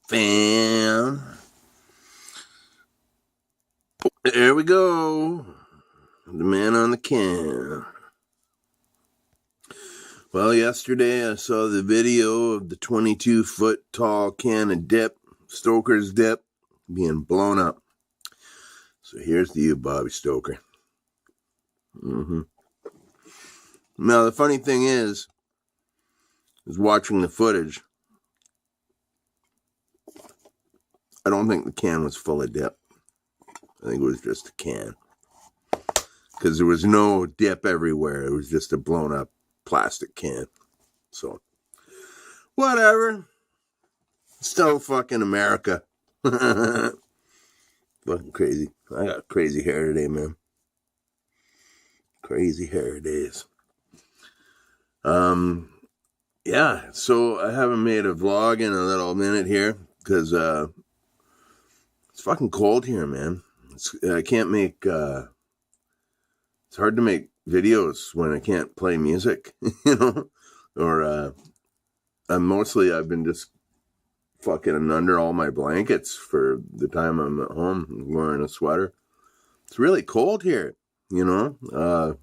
fam. There we go. The man on the can. Well, yesterday I saw the video of the 22-foot tall can of dip, Stoker's dip, being blown up. So here's to you, Bobby Stoker. Now, the funny thing is watching the footage, I don't think the can was full of dip. I think it was just a can. Because there was no dip everywhere. It was just a blown up plastic can. So, whatever. Still fucking America. Fucking crazy. I got crazy hair today, man. Crazy hair days. Yeah, so I haven't made a vlog in a little minute here because it's fucking cold here, man. I can't make it's hard to make videos when I can't play music, you know, or I've been just fucking under all my blankets for the time I'm at home. I'm wearing a sweater. It's really cold here, you know,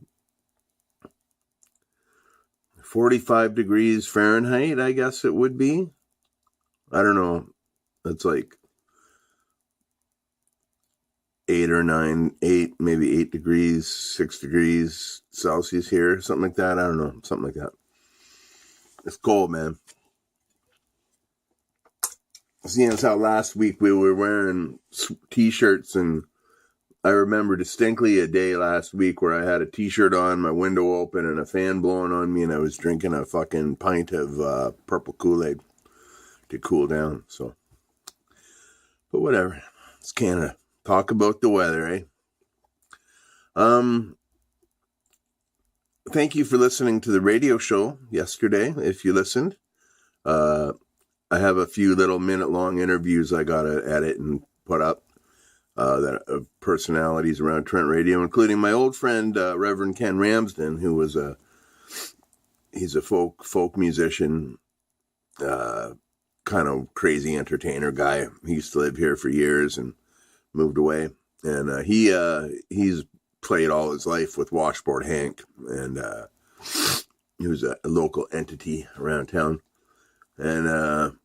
45 degrees Fahrenheit, I guess it would be. I don't know. It's like 8 or 9, maybe 8 degrees, 6 degrees Celsius here, something like that. I don't know, something like that. It's cold, man. Seeing as how last week we were wearing t-shirts, and I remember distinctly a day last week where I had a t-shirt on, my window open, and a fan blowing on me, and I was drinking a fucking pint of purple Kool-Aid to cool down. So, but whatever. It's Canada. Talk about the weather, eh? Thank you for listening to the radio show yesterday, if you listened. I have a few little minute-long interviews I got to edit and put up of personalities around Trent Radio, including my old friend, Reverend Ken Ramsden, who was he's a folk musician, kind of crazy entertainer guy. He used to live here for years and moved away. And he's played all his life with Washboard Hank, and he was a local entity around town. And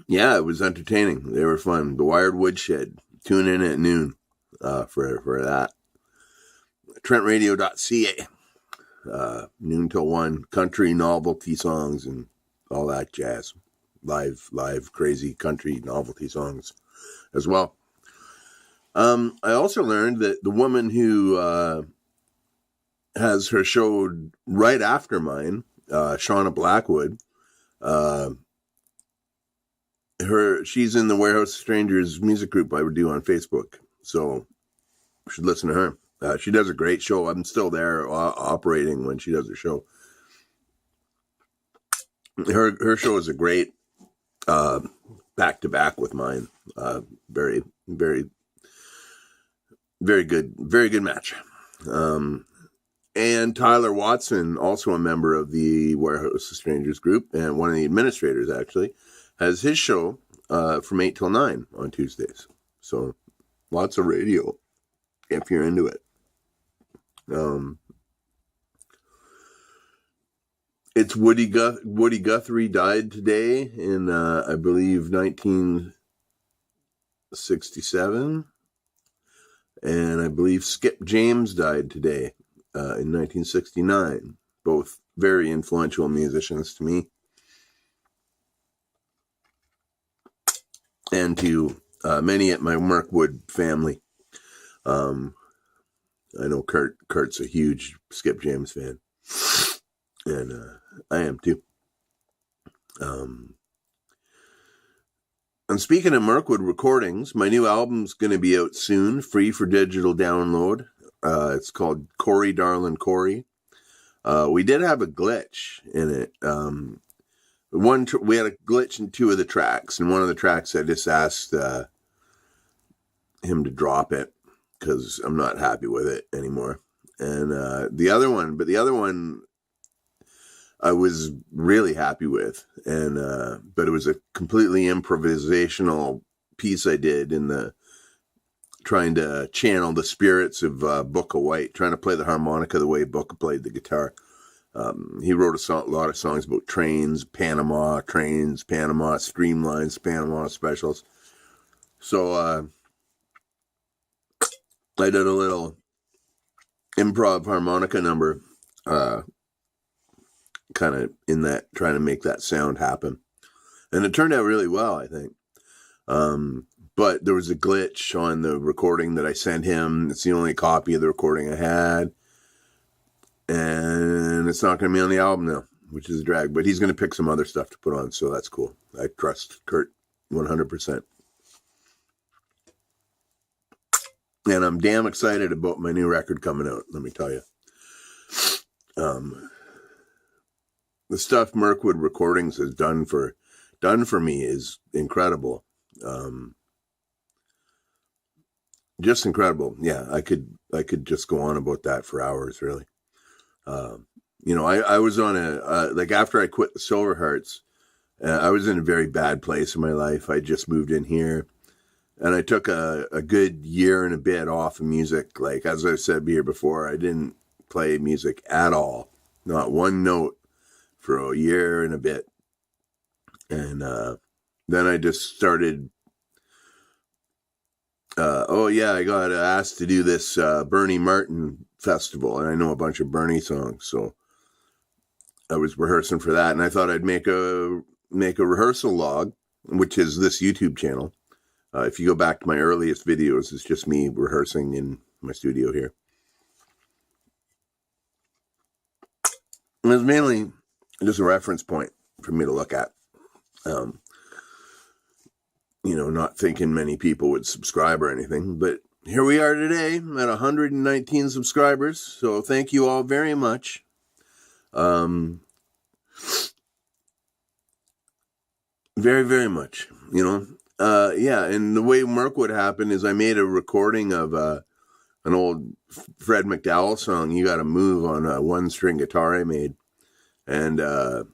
yeah, it was entertaining. They were fun. The Wired Woodshed. Tune in at noon for that. TrentRadio.ca. Noon till 1. Country novelty songs and all that jazz. Live crazy country novelty songs as well. I also learned that the woman who has her show right after mine, Shauna Blackwood, she's in the Warehouse of Strangers music group I would do on Facebook. So you should listen to her. She does a great show. I'm still there operating when she does her show. Her show is a great back-to-back with mine. Very, very, very good match. And Tyler Watson, also a member of the Warehouse of Strangers group and one of the administrators, actually, has his show from 8 till 9 on Tuesdays. So lots of radio if you're into it. It's Woody Guthrie died today in, I believe, 1967. And I believe Skip James died today in 1969. Both very influential musicians to me. And to many at my Mirkwood family. I know Kurt's a huge Skip James fan. And I am too. And speaking of Mirkwood recordings, my new album's going to be out soon, free for digital download. It's called Corey Darlin' Corey. We did have a glitch in it. We had a glitch in 2 of the tracks, and one of the tracks I just asked him to drop it because I'm not happy with it anymore. And the other one I was really happy with. And, but it was a completely improvisational piece I did trying to channel the spirits of Bukka White, trying to play the harmonica the way Bukka played the guitar. He wrote a lot of songs about trains, Panama, streamlines, Panama specials. So I did a little improv harmonica number, kind of in that, trying to make that sound happen. And it turned out really well, I think. But there was a glitch on the recording that I sent him. It's the only copy of the recording I had. And it's not going to be on the album now, which is a drag. But he's going to pick some other stuff to put on, so that's cool. I trust Kurt 100%. And I'm damn excited about my new record coming out, let me tell you. The stuff Mirkwood Recordings has done for me is incredible. Just incredible. Yeah, I could just go on about that for hours, really. I was on after I quit the Silver Hearts, I was in a very bad place in my life. I just moved in here, and I took a good year and a bit off of music. Like, as I said here before, I didn't play music at all, not one note, for a year and a bit. And then I just started, I got asked to do this Bernie Martin festival, and I know a bunch of Bernie songs, so I was rehearsing for that, and I thought I'd make a rehearsal log, which is this YouTube channel. If you go back to my earliest videos, it's just me rehearsing in my studio here. And it's mainly just a reference point for me to look at. Not thinking many people would subscribe or anything, but here we are today at 119 subscribers. So thank you all very much. Very, very much, and the way Mirkwood happened is I made a recording of an old Fred McDowell song, You Gotta Move, on a one-string guitar I made. And the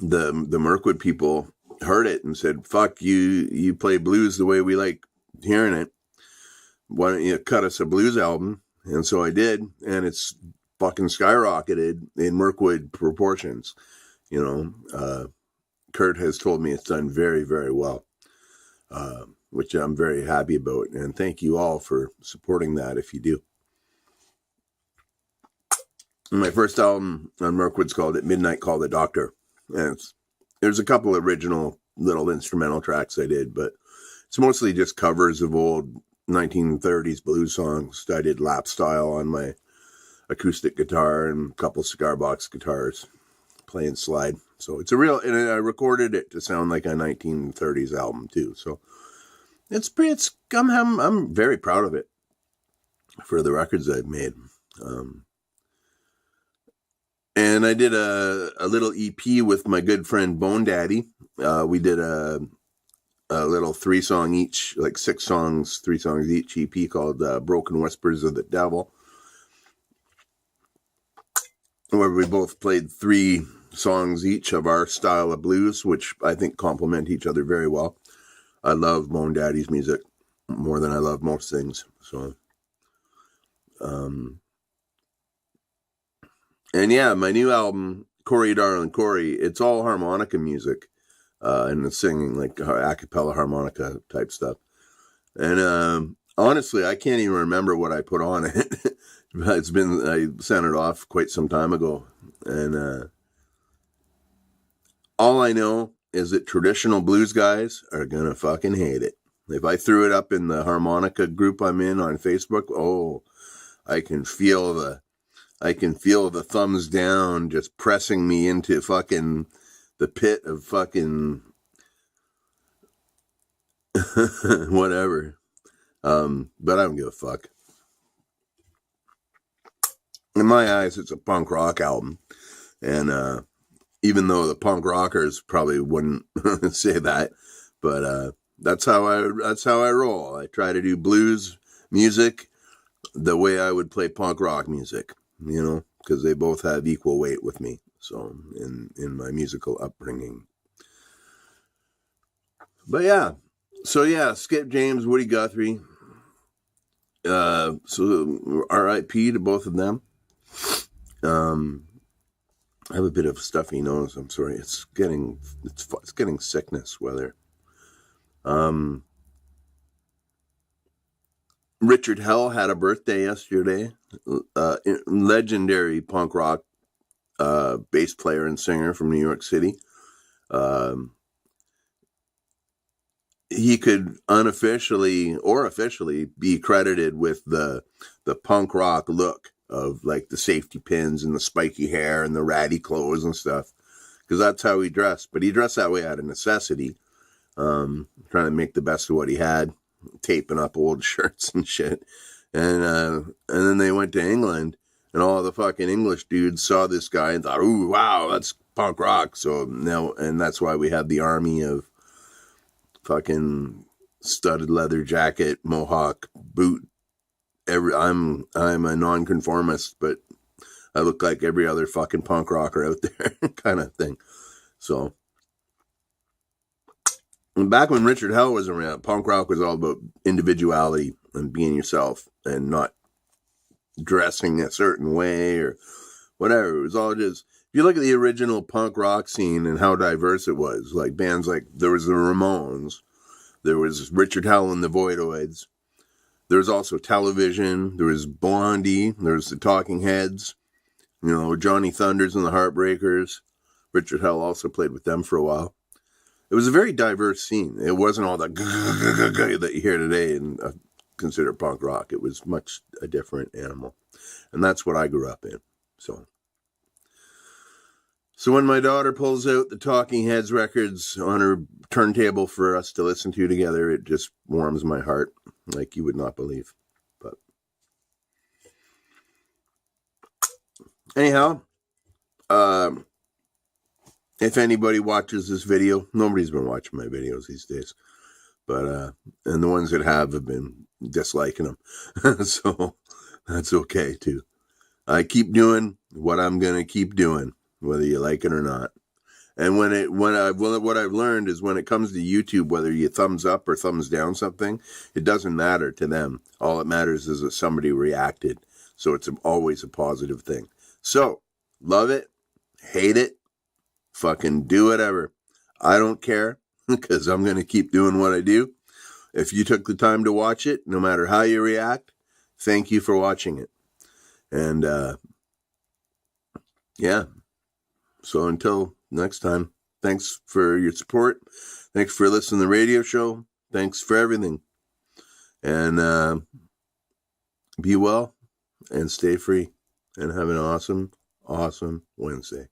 Mirkwood people heard it and said, fuck, you play blues the way we like hearing it. Why don't you cut us a blues album? And so I did, and it's fucking skyrocketed in Mirkwood proportions. Kurt has told me it's done very, very well, which I'm very happy about. And thank you all for supporting that if you do. My first album on Mirkwood's called At Midnight Call the Doctor. And there's a couple original little instrumental tracks I did, but it's mostly just covers of old 1930s blues songs. I did lap style on my acoustic guitar and a couple cigar box guitars playing slide. So it's and I recorded it to sound like a 1930s album too. So I'm very proud of it for the records I've made. And I did a little EP with my good friend Bone Daddy. We did a little 3-song each, like 6 songs, 3 songs each EP called Broken Whispers of the Devil, where we both played 3 songs each of our style of blues, which I think complement each other very well. I love Bone Daddy's music more than I love most things. So, and yeah, my new album, Corey Darling Corey, it's all harmonica music, and it's singing like a cappella harmonica type stuff. And honestly, I can't even remember what I put on it. I sent it off quite some time ago. And all I know is that traditional blues guys are gonna fucking hate it. If I threw it up in the harmonica group I'm in on Facebook, I can feel the thumbs down just pressing me into fucking the pit of fucking whatever. But I don't give a fuck. In my eyes, it's a punk rock album. And even though the punk rockers probably wouldn't say that, but that's how I roll. I try to do blues music the way I would play punk rock music, because they both have equal weight with me. So in my musical upbringing. But yeah. So yeah, Skip James, Woody Guthrie. So R.I.P. to both of them. I have a bit of stuffy nose. I'm sorry. It's getting sickness weather. Richard Hell had a birthday yesterday. Legendary punk rock bass player and singer from New York City. He could unofficially or officially be credited with the punk rock look of like the safety pins and the spiky hair and the ratty clothes and stuff, because that's how he dressed. But he dressed that way out of necessity, trying to make the best of what he had, taping up old shirts and shit. And then they went to England, and all the fucking English dudes saw this guy and thought, "Ooh, wow, that's punk rock." So now, and that's why we have the army of fucking studded leather jacket, mohawk, boot. I'm a nonconformist, but I look like every other fucking punk rocker out there, kind of thing. So, back when Richard Hell was around, punk rock was all about individuality and being yourself and not dressing a certain way or whatever. It was all just, if you look at the original punk rock scene and how diverse it was, like bands like, there was the Ramones, there was Richard Hell and the Voidoids, there was also Television, there was Blondie, there was the Talking Heads, Johnny Thunders and the Heartbreakers. Richard Hell also played with them for a while. It was a very diverse scene. It wasn't all that that you hear today and consider punk rock. It was much a different animal. And that's what I grew up in. So when my daughter pulls out the Talking Heads records on her turntable for us to listen to together, it just warms my heart like you would not believe. But anyhow, if anybody watches this video, nobody's been watching my videos these days, but and the ones that have been disliking them. So that's okay too. I keep doing what I'm going to keep doing, whether you like it or not. And what I've learned is when it comes to YouTube, whether you thumbs up or thumbs down something, it doesn't matter to them. All that matters is that somebody reacted. So it's always a positive thing. So love it, hate it, fucking do whatever. I don't care, because I'm going to keep doing what I do. If you took the time to watch it, no matter how you react, thank you for watching it. And yeah. So until next time, thanks for your support. Thanks for listening to the radio show. Thanks for everything. And be well and stay free and have an awesome, awesome Wednesday.